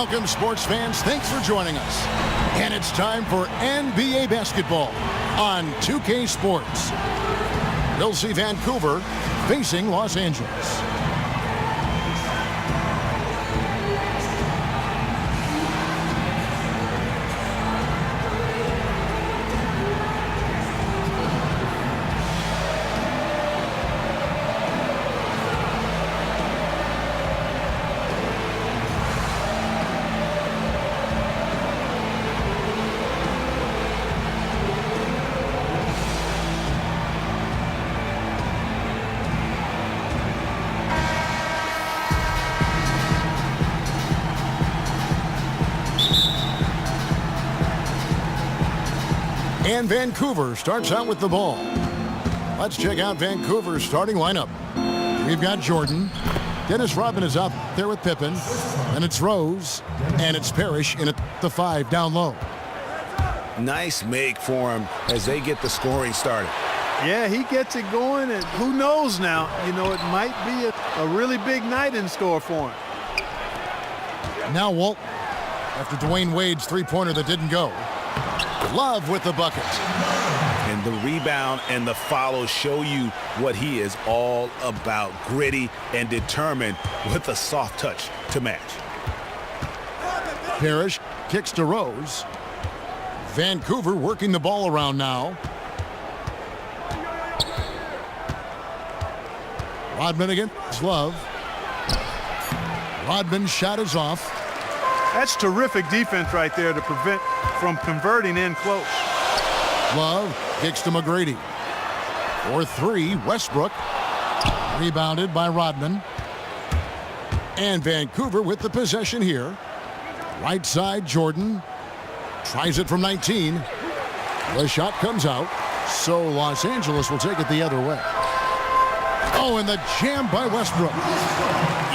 Welcome, sports fans. Thanks for joining us. And it's time for NBA basketball on 2K Sports. We'll see Vancouver facing Los Angeles. And Vancouver starts out with the ball. Let's check out Vancouver's starting lineup. We've got Jordan. Dennis Rodman is out there with Pippen. And it's Rose. And it's Parrish in at the 5 down low. Nice make for him as they get the scoring started. Yeah, he gets it going, and who knows now, you know, it might be a really big night in store for him. Now Walton, after Dwayne Wade's three-pointer that didn't go. Love with the bucket. And the rebound and the follow show you what he is all about. Gritty and determined with a soft touch to match. Parrish kicks to Rose. Vancouver working the ball around now. Rodman against Love. Rodman's shot is off. That's terrific defense right there to prevent from converting in close. Love kicks to McGrady. For 3, Westbrook. Rebounded by Rodman. And Vancouver with the possession here. Right side, Jordan. Tries it from 19. The shot comes out. So Los Angeles will take it the other way. Oh, and the jam by Westbrook.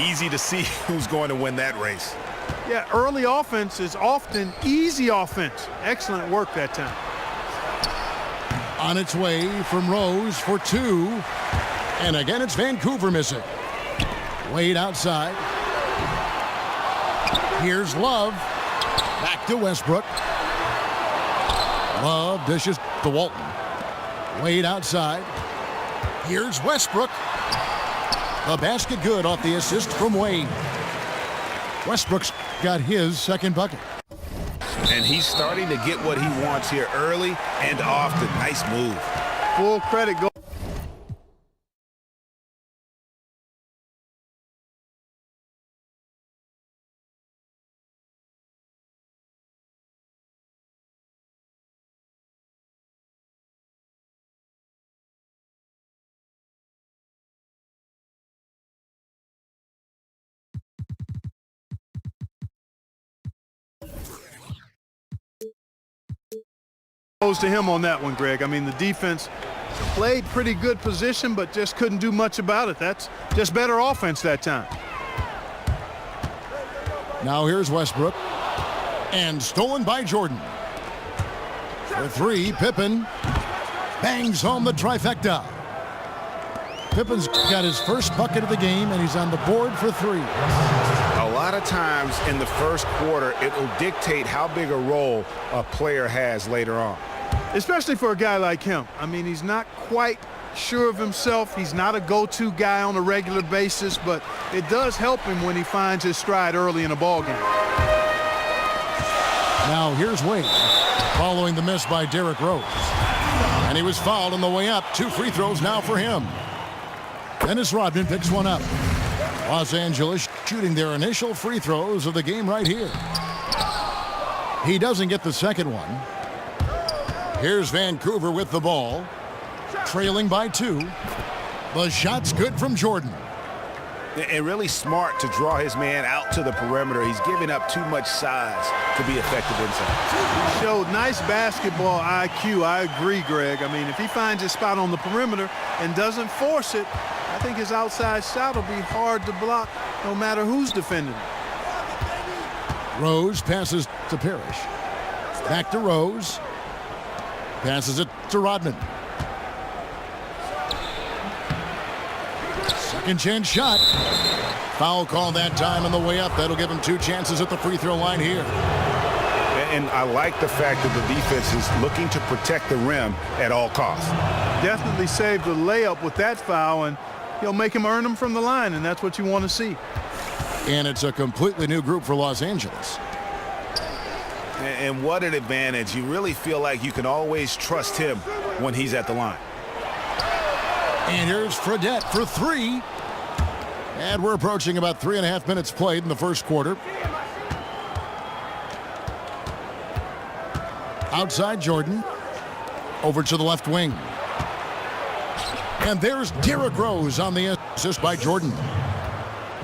Easy to see who's going to win that race. Yeah, early offense is often easy offense. Excellent work that time. On its way from Rose for 2. And again, it's Vancouver missing. Wade outside. Here's Love. Back to Westbrook. Love dishes to Walton. Wade outside. Here's Westbrook. The basket good off the assist from Wade. Westbrook's got his second bucket. And he's starting to get what he wants here early and often. Nice move. Full credit go. Goes to him on that one, Greg. I mean, the defense played pretty good position, but just couldn't do much about it. That's just better offense that time. Now here's Westbrook. And stolen by Jordan. For 3, Pippen bangs home the trifecta. Pippen's got his first bucket of the game, and he's on the board for 3. A lot of times in the first quarter, it will dictate how big a role a player has later on. Especially for a guy like him. I mean, he's not quite sure of himself. He's not a go-to guy on a regular basis, but it does help him when he finds his stride early in a ball game. Now here's Wade, following the miss by Derrick Rose. And he was fouled on the way up. 2 free throws now for him. Dennis Rodman picks one up. Los Angeles shooting their initial free throws of the game right here. He doesn't get the second one. Here's Vancouver with the ball, trailing by 2. The shot's good from Jordan. And really smart to draw his man out to the perimeter. He's giving up too much size to be effective inside. He showed nice basketball IQ. I agree, Greg. I mean, if he finds his spot on the perimeter and doesn't force it, I think his outside shot will be hard to block no matter who's defending him. Rose passes to Parrish. Back to Rose. Passes it to Rodman. Second chance shot. Foul call that time on the way up. That'll give him 2 chances at the free throw line here. And I like the fact that the defense is looking to protect the rim at all costs. Definitely saved the layup with that foul, and he'll make him earn them from the line, and that's what you want to see. And it's a completely new group for Los Angeles. And what an advantage. You really feel like you can always trust him when he's at the line. And here's Fredette for 3. And we're approaching about 3.5 minutes played in the first quarter. Outside Jordan. Over to the left wing. And there's Derrick Rose on the assist by Jordan.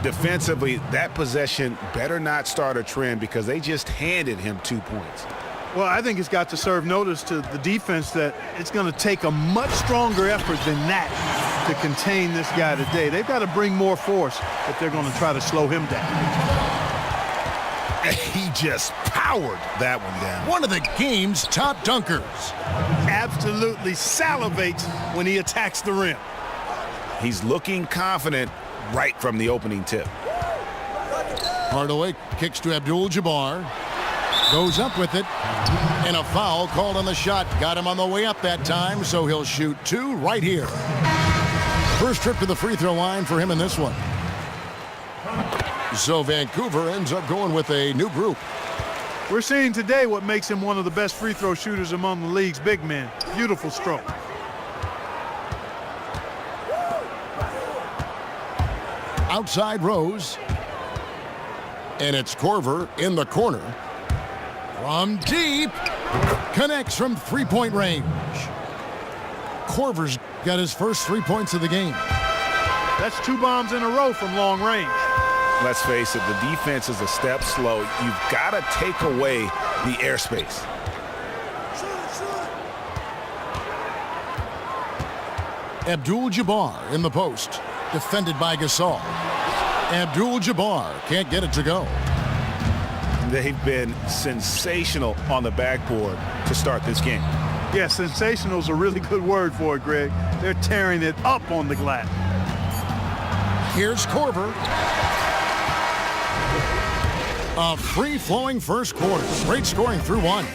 Defensively, that possession better not start a trend because they just handed him 2 points. Well, I think it's got to serve notice to the defense that it's going to take a much stronger effort than that to contain this guy today. They've got to bring more force if they're going to try to slow him down. He just powered that one down. One of the game's top dunkers. Absolutely salivates when he attacks the rim. He's looking confident right from the opening tip. Hardaway kicks to Abdul-Jabbar. Goes up with it. And a foul called on the shot. Got him on the way up that time, so he'll shoot 2 right here. First trip to the free throw line for him in this one. So Vancouver ends up going with a new group. We're seeing today what makes him one of the best free throw shooters among the league's big men. Beautiful stroke. Outside Rose. And it's Korver in the corner. From deep. Connects from 3-point range. Korver's got his first 3 points of the game. That's 2 bombs in a row from long range. Let's face it, the defense is a step slow. You've got to take away the airspace. Abdul-Jabbar in the post. Defended by Gasol. Abdul-Jabbar can't get it to go. They've been sensational on the backboard to start this game. Yeah, sensational is a really good word for it, Greg. They're tearing it up on the glass. Here's Korver. A free-flowing first quarter. Great scoring through 1.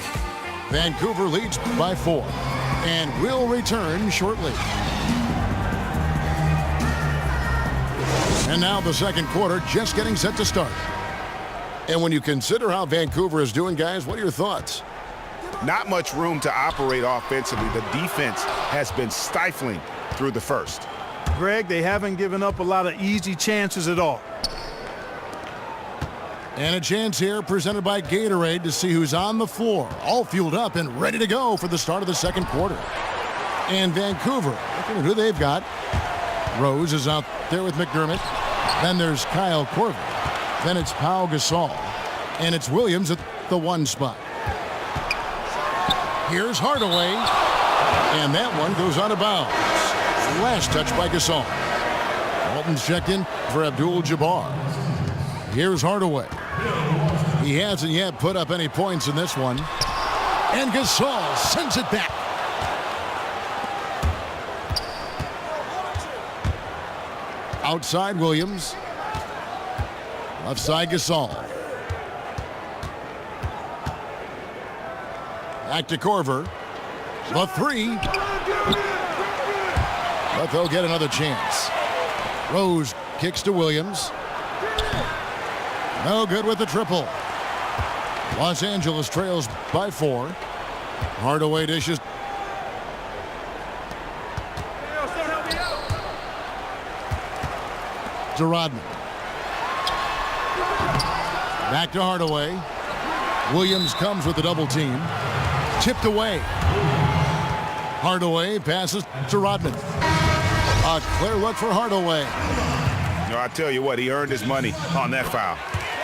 Vancouver leads by 4 and will return shortly. And now the second quarter just getting set to start. And when you consider how Vancouver is doing, guys, what are your thoughts? Not much room to operate offensively. The defense has been stifling through the first. Greg, they haven't given up a lot of easy chances at all. And a chance here presented by Gatorade to see who's on the floor, all fueled up and ready to go for the start of the second quarter. And Vancouver, looking at who they've got. Rose is out there with McDermott. Then there's Kyle Korver. Then it's Pau Gasol. And it's Williams at the 1 spot. Here's Hardaway. And that one goes out of bounds. Last touch by Gasol. Walton's checked in for Abdul-Jabbar. Here's Hardaway. He hasn't yet put up any points in this one. And Gasol sends it back. Outside Williams. Left side Gasol. Back to Korver. The 3. But they'll get another chance. Rose kicks to Williams. No good with the triple. Los Angeles trails by 4. Hardaway dishes. To Rodman. Back to Hardaway. Williams comes with the double team. Tipped away. Hardaway passes to Rodman. A clear look for Hardaway. No, I tell you what, he earned his money on that foul.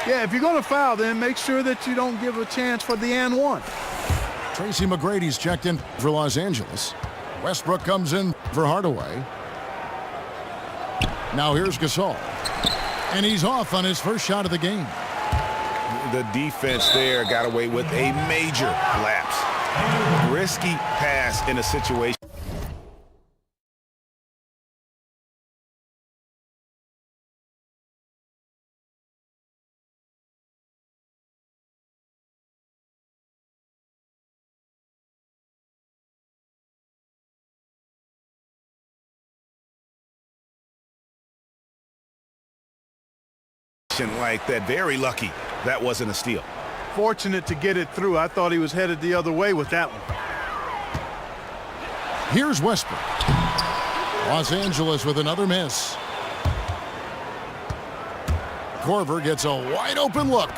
Yeah, if you're going to foul, then make sure that you don't give a chance for the and 1. Tracy McGrady's checked in for Los Angeles. Westbrook comes in for Hardaway. Now here's Gasol. And he's off on his first shot of the game. The defense there got away with a major lapse. Risky pass in a situation. like that. Very lucky that wasn't a steal. Fortunate to get it through. I thought he was headed the other way with that one. Here's Westbrook. Los Angeles with another miss. Korver gets a wide open look.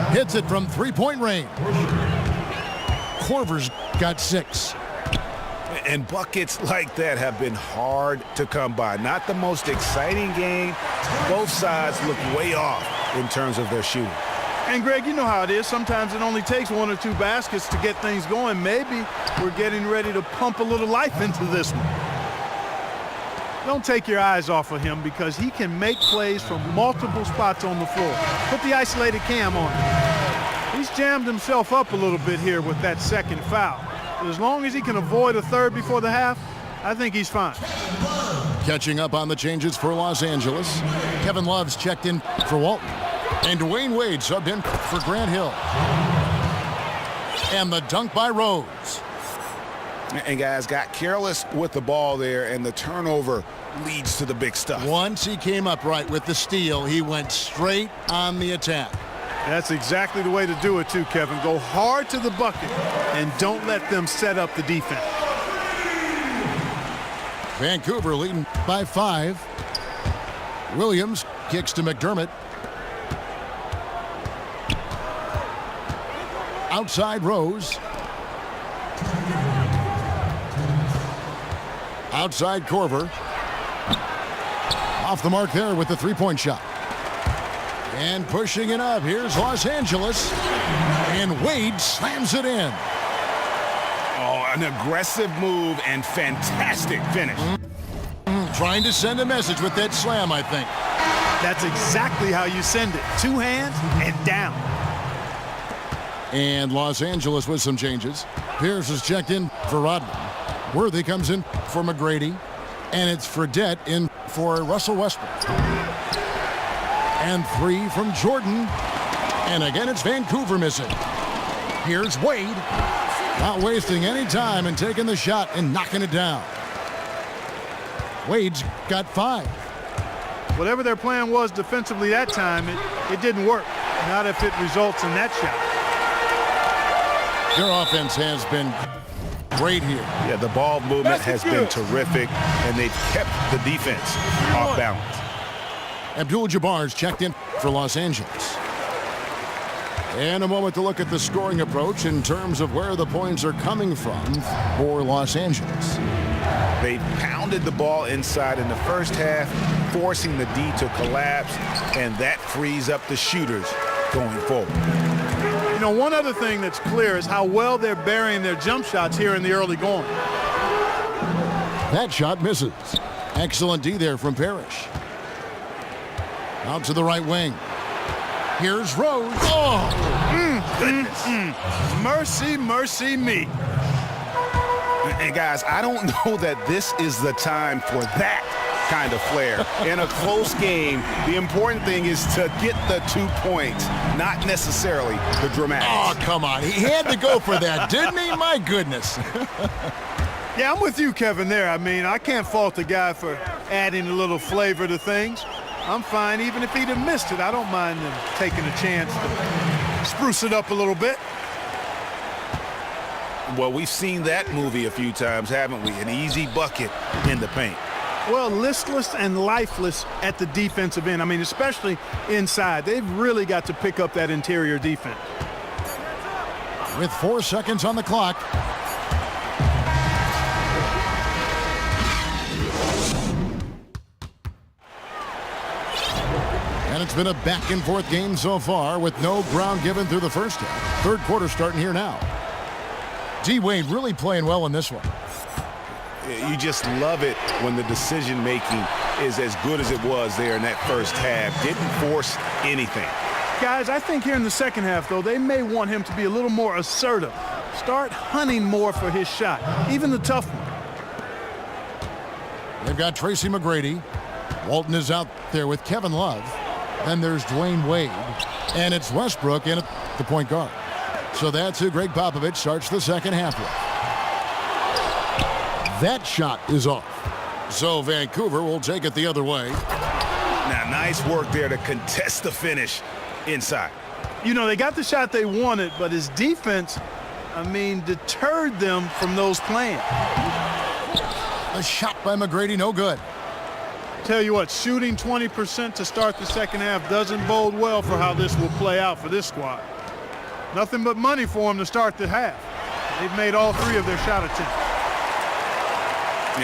Hits it from three-point range. Korver's got 6. And buckets like that have been hard to come by. Not the most exciting game. Both sides look way off in terms of their shooting. And Greg, you know how it is. Sometimes it only takes 1 or 2 baskets to get things going. Maybe we're getting ready to pump a little life into this one. Don't take your eyes off of him because he can make plays from multiple spots on the floor. Put the isolated cam on him. He's jammed himself up a little bit here with that second foul. But as long as he can avoid a third before the half, I think he's fine. Catching up on the changes for Los Angeles. Kevin Love's checked in for Walton. And Dwayne Wade subbed in for Grant Hill. And the dunk by Rose. And guys got careless with the ball there, and the turnover leads to the big stuff. Once he came up right with the steal, he went straight on the attack. That's exactly the way to do it too, Kevin. Go hard to the bucket and don't let them set up the defense. Vancouver leading by 5. Williams kicks to McDermott. Outside Rose. Outside Korver. Off the mark there with the three-point shot. And pushing it up. Here's Los Angeles. And Wade slams it in. Oh, an aggressive move and fantastic finish. Trying to send a message with that slam, I think. That's exactly how you send it. 2 hands and down. And Los Angeles with some changes. Pierce is checked in for Rodman. Worthy comes in for McGrady. And it's Fredette in for Russell Westbrook. And 3 from Jordan. And again, it's Vancouver missing. Here's Wade. Not wasting any time and taking the shot and knocking it down. Wade's got 5. Whatever their plan was defensively that time, it didn't work. Not if it results in that shot. Their offense has been great here. Yeah, the ball movement has been terrific, and they've kept the defense off balance. Abdul-Jabbar's checked in for Los Angeles. And a moment to look at the scoring approach in terms of where the points are coming from for Los Angeles. They pounded the ball inside in the first half, forcing the D to collapse, and that frees up the shooters going forward. You know, one other thing that's clear is how well they're burying their jump shots here in the early going. That shot misses. Excellent D there from Parrish. Out to the right wing. Here's Rose. Oh! Mercy, mercy me. And guys, I don't know that this is the time for that kind of flair. In a close game, the important thing is to get the 2 points, not necessarily the dramatics. Oh, come on. He had to go for that, didn't he? My goodness. Yeah, I'm with you, Kevin, there. I mean, I can't fault the guy for adding a little flavor to things. I'm fine even if he'd have missed it. I don't mind him taking a chance to spruce it up a little bit. Well, we've seen that movie a few times, haven't we? An easy bucket in the paint. Well, listless and lifeless at the defensive end. I mean, especially inside. They've really got to pick up that interior defense. With 4 seconds on the clock. And it's been a back-and-forth game so far with no ground given through the first half. Third quarter starting here now. D-Wade really playing well in this one. You just love it when the decision-making is as good as it was there in that first half. Didn't force anything. Guys, I think here in the second half, though, they may want him to be a little more assertive. Start hunting more for his shot, even the tough one. They've got Tracy McGrady. Walton is out there with Kevin Love. Then there's Dwayne Wade. And it's Westbrook in at the point guard. So that's who Greg Popovich starts the second half with. That shot is off. So Vancouver will take it the other way. Now Nice work there to contest the finish inside. You know, they got the shot they wanted, but his defense, I mean, deterred them from those plans. The shot by McGrady, no good. Tell you what, shooting 20% to start the second half doesn't bode well for how this will play out for this squad. Nothing but money for them to start the half. They've made all 3 of their shot attempts.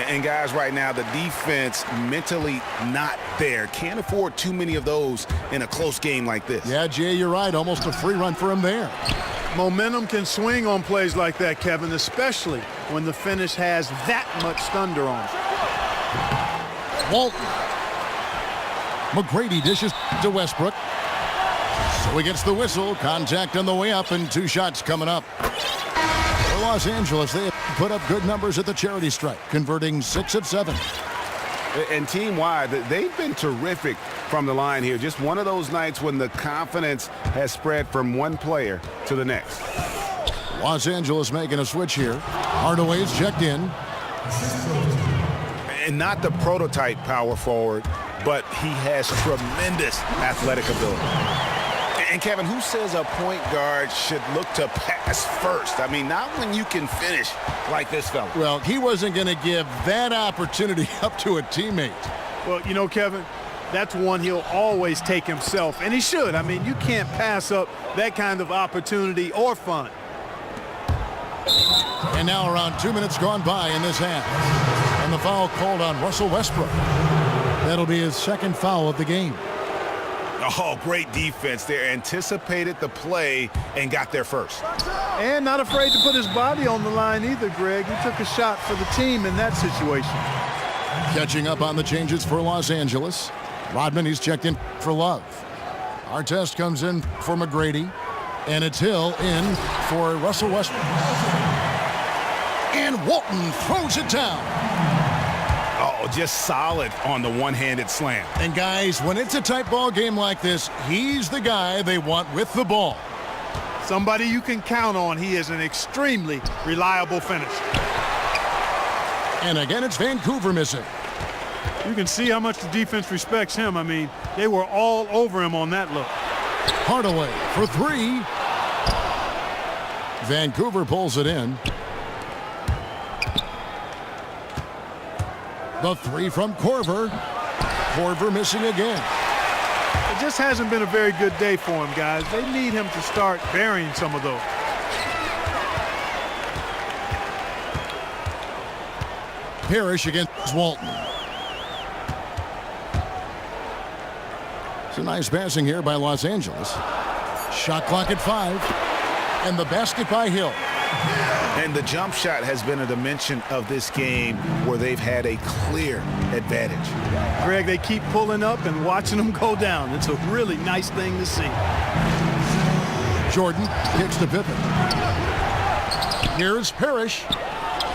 And guys, right now, the defense mentally not there. Can't afford too many of those in a close game like this. Yeah, Jay, you're right. Almost a free run for him there. Momentum can swing on plays like that, Kevin, especially when the finish has that much thunder on it. Walton. McGrady dishes to Westbrook. So he gets the whistle. Contact on the way up, and 2 shots coming up. For Los Angeles, they have put up good numbers at the charity stripe, converting 6 of 7. And team-wide, they've been terrific from the line here. Just one of those nights when the confidence has spread from one player to the next. Los Angeles making a switch here. Hardaway's checked in. And not the prototype power forward, but he has tremendous athletic ability. And Kevin, who says a point guard should look to pass first? I mean, not when you can finish like this fella. Well, he wasn't going to give that opportunity up to a teammate. Well, you know, Kevin, that's one he'll always take himself, and he should. I mean, you can't pass up that kind of opportunity or fun. And now around 2 minutes gone by in this half. And the foul called on Russell Westbrook. That'll be his 2nd foul of the game. Oh, great defense there. Anticipated the play and got there first. And not afraid to put his body on the line either, Greg. He took a shot for the team in that situation. Catching up on the changes for Los Angeles. Rodman, he's checked in for Love. Artest comes in for McGrady. And it's Hill in for Russell Westbrook. And Walton throws it down. Oh, just solid on the one-handed slam. And guys, when it's a tight ball game like this, he's the guy they want with the ball. Somebody you can count on. He is an extremely reliable finisher. And again, it's Vancouver missing. You can see how much the defense respects him. I mean, they were all over him on that look. Hardaway for 3. Vancouver pulls it in. The 3 from Korver. Korver missing again. It just hasn't been a very good day for him, guys. They need him to start burying some of those. Parrish against Walton. It's a nice passing here by Los Angeles. Shot clock at 5. And the basket by Hill. And the jump shot has been a dimension of this game where they've had a clear advantage. Greg, they keep pulling up and watching them go down. It's a really nice thing to see. Jordan kicks to Pippen. Here's Parrish.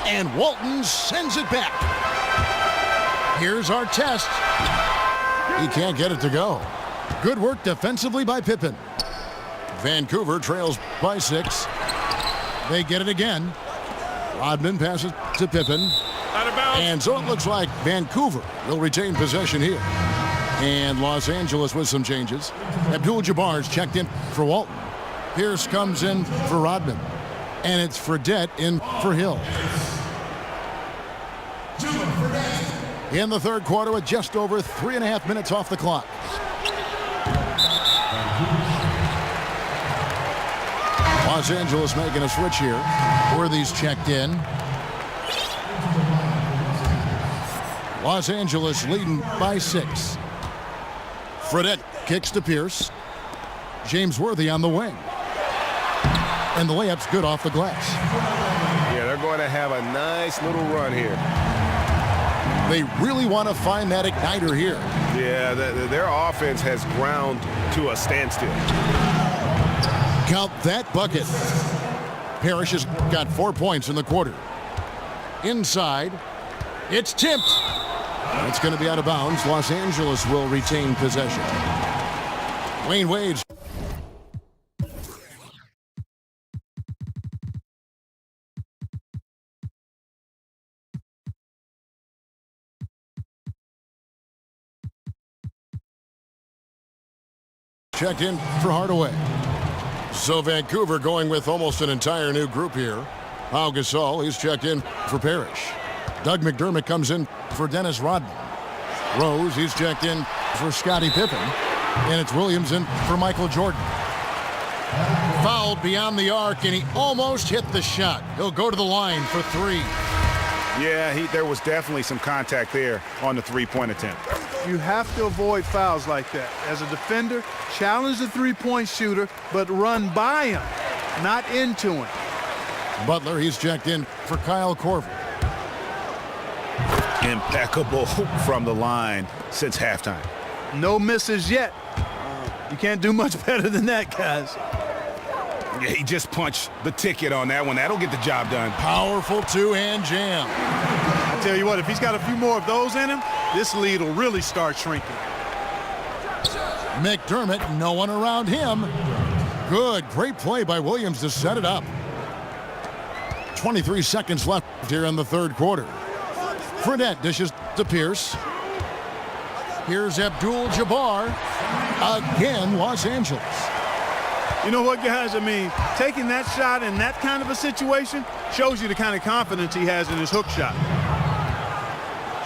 And Walton sends it back. Here's Artest. He can't get it to go. Good work defensively by Pippen. Vancouver trails by 6. They get it again. Rodman passes to Pippen. And so it looks like Vancouver will retain possession here. And Los Angeles with some changes. Abdul-Jabbar's checked in for Walton. Pierce comes in for Rodman. And it's Fredette in for Hill. In the 3rd quarter with just over 3.5 minutes off the clock. Los Angeles making a switch here. Worthy's checked in. Los Angeles leading by 6. Fredette kicks to Pierce. James Worthy on the wing. And the layup's good off the glass. Yeah, they're going to have a nice little run here. They really want to find that igniter here. Yeah, their offense has ground to a standstill. Count that bucket. Parrish has got 4 points in the quarter. Inside. It's tipped. It's going to be out of bounds. Los Angeles will retain possession. Wayne Wade's checked in for Hardaway. So Vancouver going with almost an entire new group here. Pau Gasol, he's checked in for Parrish. Doug McDermott comes in for Dennis Rodman. Rose, he's checked in for Scottie Pippen. And it's Williams in for Michael Jordan. Fouled beyond the arc, and he almost hit the shot. He'll go to the line for three. Yeah, there was definitely some contact there on the three-point attempt. You have to avoid fouls like that. As a defender, challenge the three-point shooter, but run by him, not into him. Butler, he's checked in for Kyle Korver. Impeccable from the line since halftime. No misses yet. You can't do much better than that, guys. Yeah, he just punched the ticket on that one. That'll get the job done. Powerful two-hand jam. I tell you what, if he's got a few more of those in him, this lead will really start shrinking. McDermott, no one around him. Good, great play by Williams to set it up. 23 seconds left here in the third quarter. Fredette dishes to Pierce. Here's Abdul-Jabbar. Again, Los Angeles. You know what, guys? I mean, taking that shot in that kind of a situation shows you the kind of confidence he has in his hook shot.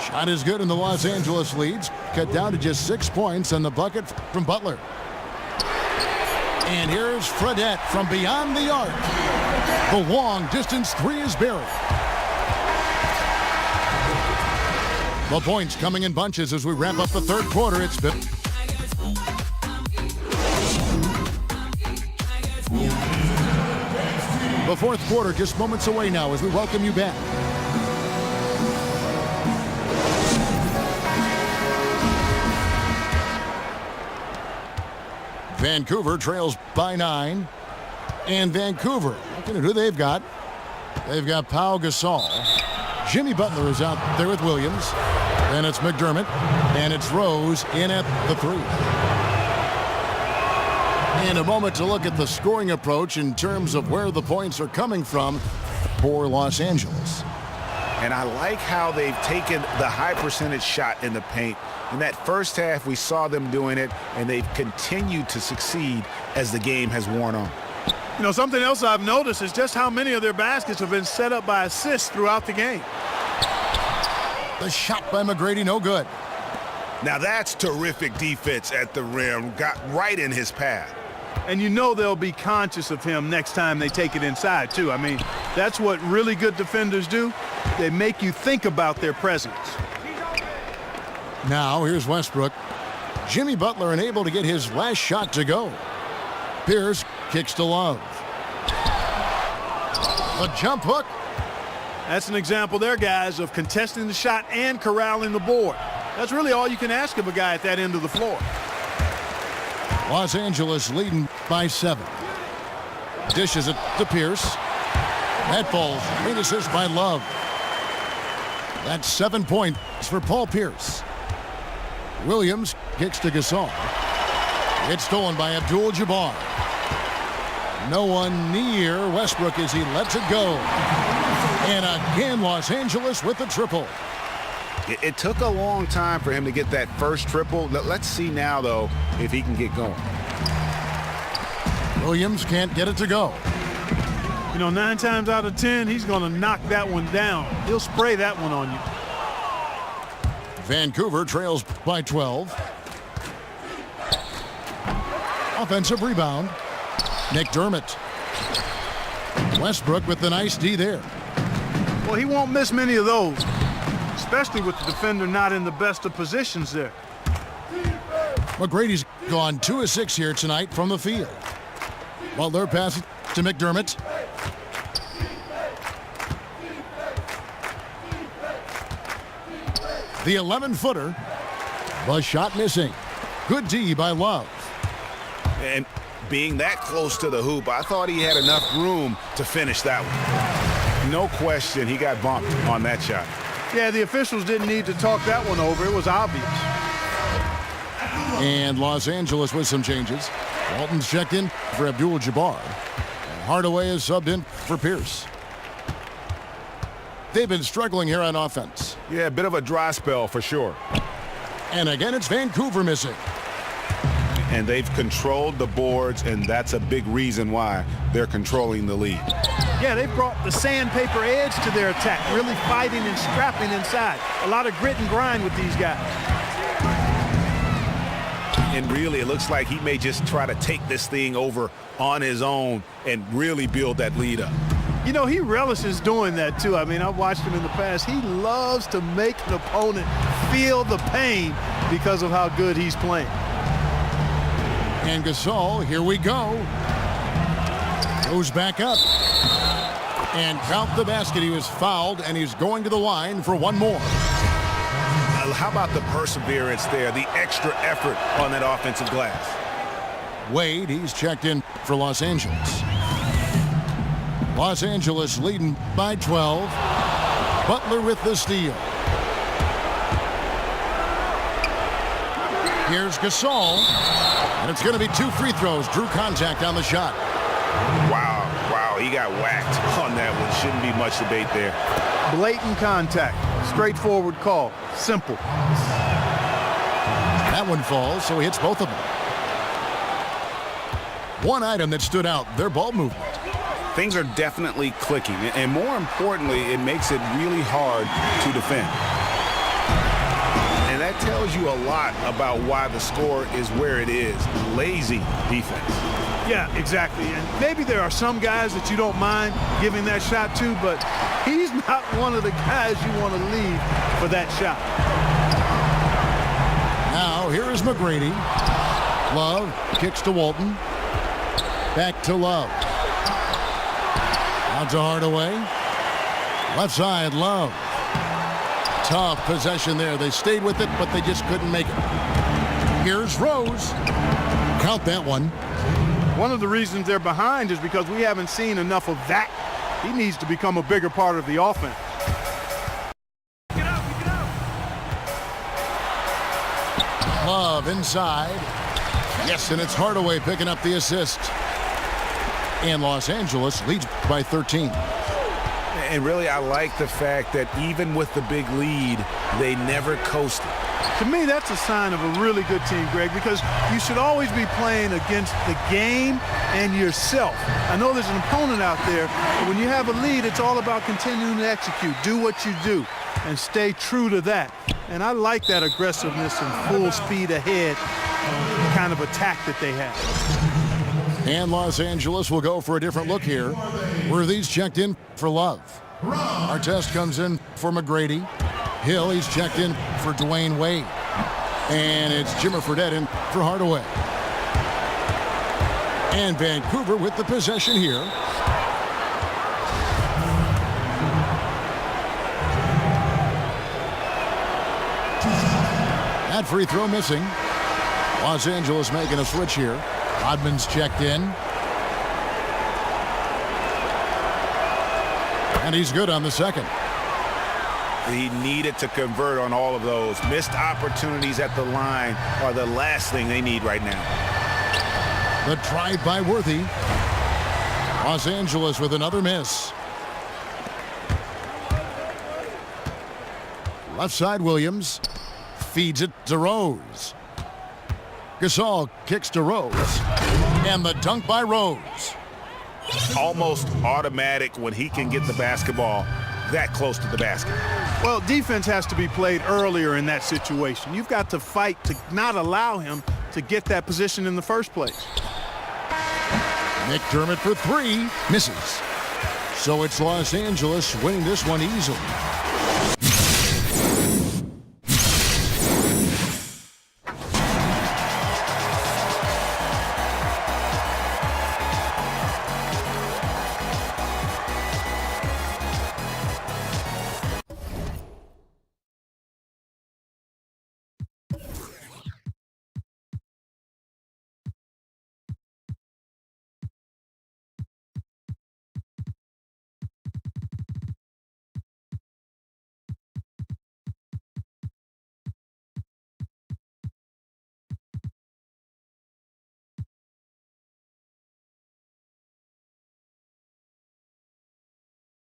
Shot is good, and the Los Angeles leads cut down to just 6 points on the bucket from Butler. And here's Fredette from beyond the arc. The long distance three is buried. The points coming in bunches as we wrap up the third quarter. It's been the fourth quarter just moments away now as we welcome you back. Vancouver trails by 9. And Vancouver, looking at who they've got. They've got Pau Gasol. Jimmy Butler is out there with Williams. Then it's McDermott. And it's Rose in at the three. In a moment to look at the scoring approach in terms of where the points are coming from for Los Angeles. And I like how they've taken the high percentage shot in the paint. In that first half, we saw them doing it, and they've continued to succeed as the game has worn on. You know, something else I've noticed is just how many of their baskets have been set up by assists throughout the game. The shot by McGrady, no good. Now that's terrific defense at the rim. Got right in his path. And you know they'll be conscious of him next time they take it inside, too. I mean, that's what really good defenders do. They make you think about their presence. Now, here's Westbrook. Jimmy Butler unable to get his last shot to go. Pierce kicks to Love. The jump hook. That's an example there, guys, of contesting the shot and corralling the board. That's really all you can ask of a guy at that end of the floor. Los Angeles leading by 7. Dishes it to Pierce. That falls. Great assist by Love. That's 7 points for Paul Pierce. Williams kicks to Gasol. It's stolen by Abdul-Jabbar. No one near Westbrook as he lets it go. And again, Los Angeles with the triple. It took a long time for him to get that first triple. Let's see now, though, if he can get going. Williams can't get it to go. You know, 9 times out of 10, he's going to knock that one down. He'll spray that one on you. Vancouver trails by 12. Offensive rebound. McDermott. Westbrook with the nice D there. Well, he won't miss many of those, especially with the defender not in the best of positions there. McGrady's gone 2 of 6 here tonight from the field. Butler passes to McDermott. The 11-footer. The shot missing. Good D by Love. And being that close to the hoop, I thought he had enough room to finish that one. No question, he got bumped on that shot. Yeah, the officials didn't need to talk that one over. It was obvious. And Los Angeles with some changes. Walton's checked in for Abdul-Jabbar. And Hardaway is subbed in for Pierce. They've been struggling here on offense. Yeah, a bit of a dry spell for sure. And again, it's Vancouver missing. and they've controlled the boards, and that's a big reason why they're controlling the lead. Yeah, they brought the sandpaper edge to their attack, really fighting and scrapping inside. A lot of grit and grind with these guys. And really, it looks like he may just try to take this thing over on his own and really build that lead up. You know, he relishes doing that, too. I mean, I've watched him in the past. He loves to make an opponent feel the pain because of how good he's playing. And Gasol, here we go. Goes back up. And count the basket. He was fouled, and he's going to the line for one more. How about the perseverance there, the extra effort on that offensive glass? Wade, he's checked in for Los Angeles. Los Angeles leading by 12. Butler with the steal. Here's Gasol. And it's going to be 2 free throws. Drew contact on the shot. Wow, he got whacked on that one. Shouldn't be much debate there. Blatant contact. Straightforward call. Simple. That one falls, so he hits both of them. One item that stood out, their ball movement. Things are definitely clicking, and more importantly, it makes it really hard to defend. And that tells you a lot about why the score is where it is. Lazy defense. Yeah, exactly. And maybe there are some guys that you don't mind giving that shot to, but he's not one of the guys you want to leave for that shot. Now, here is McGrady. Love kicks to Walton. Back to Love. Out to Hardaway. Left side, Love. Tough possession there. They stayed with it, but they just couldn't make it. Here's Rose. Count that one. One of the reasons they're behind is because we haven't seen enough of that. He needs to become a bigger part of the offense. Love inside. Yes, and it's Hardaway picking up the assist. And Los Angeles leads by 13. And really, I like the fact that even with the big lead, they never coasted. To me, that's a sign of a really good team, Greg, because you should always be playing against the game and yourself. I know there's an opponent out there, but when you have a lead, it's all about continuing to execute. Do what you do and stay true to that. And I like that aggressiveness and full speed ahead kind of attack that they have. And Los Angeles will go for a different look here. Worthy's checked in for Love. Artest comes in for McGrady. Hill, he's checked in for Dwayne Wade. And it's Jimmer Fredette in for Hardaway. And Vancouver with the possession here. That free throw missing. Los Angeles making a switch here. Rodman's checked in. And he's good on the second. He needed to convert on all of those. Missed opportunities at the line are the last thing they need right now. The drive by Worthy. Los Angeles with another miss. Left side Williams. Feeds it to Rose. Gasol kicks to Rose. And the dunk by Rose. Almost automatic when he can get the basketball that close to the basket. Well, defense has to be played earlier in that situation. You've got to fight to not allow him to get that position in the first place. McDermott for three. Misses. So it's Los Angeles winning this one easily.